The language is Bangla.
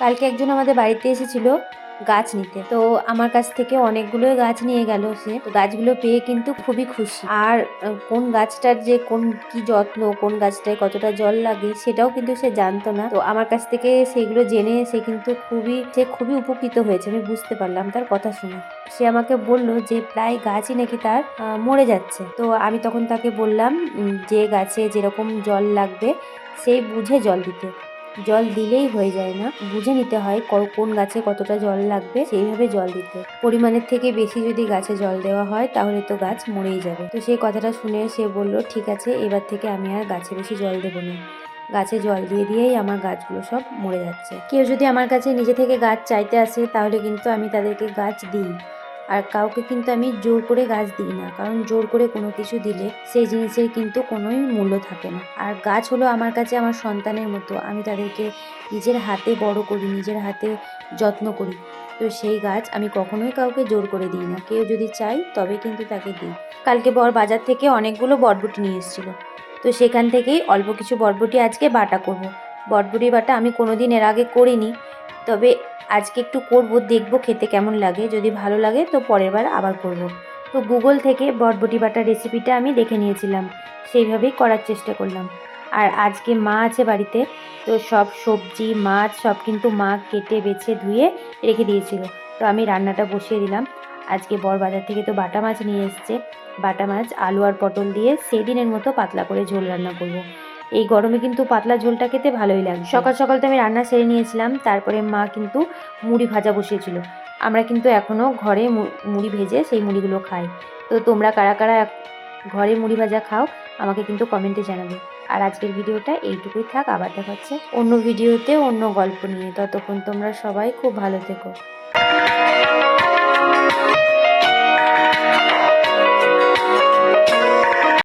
কালকে একজন আমাদের বাড়িতে এসেছিল গাছ নিতে, তো আমার কাছ থেকে অনেকগুলোই গাছ নিয়ে গেল সে। তো গাছগুলো পেয়ে কিন্তু খুবই খুশি। আর কোন গাছটার যে কোন কি যত্ন, কোন গাছটায় কতটা জল লাগে সেটাও কিন্তু সে জানতো না। তো আমার কাছ থেকে সেগুলো জেনে সে কিন্তু খুবই উপকৃত হয়েছে। আমি বুঝতে পারলাম তার কথা শুনে। সে আমাকে বলল যে প্রায় গাছই নাকি তার মরে যাচ্ছে। তো আমি তখন তাকে বললাম যে গাছে যেরকম জল লাগবে সেই বুঝে জল দিতে। জল দিলেই হয়ে যায় না, বুঝে নিতে হয় কোন গাছে কতটা জল লাগবে, সেইভাবে জল দিতে। পরিমাণের থেকে বেশি যদি গাছে জল দেওয়া হয় তাহলে তো গাছ মরেই যাবে। তো সেই কথাটা শুনে সে বলল, ঠিক আছে, এবার থেকে আমি আর গাছে বেশি জল দেবো না। গাছে জল দিয়ে দিয়েই আমার গাছগুলো সব মরে যাচ্ছে। কেউ যদি আমার কাছে নিজে থেকে গাছ চাইতে আসে তাহলে কিন্তু আমি তাদেরকে গাছ দিই। আর কাউকে কিন্তু আমি জোর করে গাছ দিই না, কারণ জোর করে কোনো কিছু দিলে সেই জিনিসের কিন্তু কোনোই মূল্য থাকে না। আর গাছ হলো আমার কাছে আমার সন্তানের মতো। আমি তাদেরকে নিজের হাতে বড় করি, নিজের হাতে যত্ন করি। তো সেই গাছ আমি কখনোই কাউকে জোর করে দিই না। কেউ যদি চাই তবে কিন্তু তাকে দিই। কালকে বর বাজার থেকে অনেকগুলো বরবটি নিয়ে এসেছিলো। তো সেখান থেকেই অল্প কিছু বরবটি আজকে বাটা করব। বরবটি বাটা আমি কোনোদিন এর আগে করিনি, তবে আজকে একটু করব, দেখব খেতে কেমন লাগে। যদি ভালো লাগে তো পরের বার আবার করব। তো গুগল থেকে বরবটি বাটার রেসিপিটা আমি দেখে নিয়েছিলাম, সেইভাবেই করার চেষ্টা করলাম। আর আজকে মা আছে বাড়িতে, তো সব সবজি মাছ সব কিন্তু মা কেটে বেছে ধুয়ে রেখে দিয়েছিল। তো আমি রান্নাটা বসিয়ে দিলাম। আজকে বর বাজার থেকে তো বাটা মাছ নিয়ে এসছে। বাটা মাছ আলু আর পটল দিয়ে সেদিনের মতো পাতলা করে ঝোল রান্না করব। এই গরমে কিন্তু পাতলা ঝোলটা খেতে ভালোই লাগে। সকাল সকাল তো আমি রান্না সেরে নিয়েছিলাম, তারপরে মা কিন্তু মুড়ি ভাজা বসিয়েছিল। আমরা কিন্তু এখনও ঘরে মুড়ি ভেজে সেই মুড়িগুলো খাই। তো তোমরা কারা কারা ঘরে মুড়ি ভাজা খাও আমাকে কিন্তু কমেন্টে জানাবে। আর আজকের ভিডিওটা এইটুকুই থাক, আবার দেখা হচ্ছে অন্য ভিডিওতে অন্য গল্প নিয়ে। ততক্ষণ তোমরা সবাই খুব ভালো থেকো।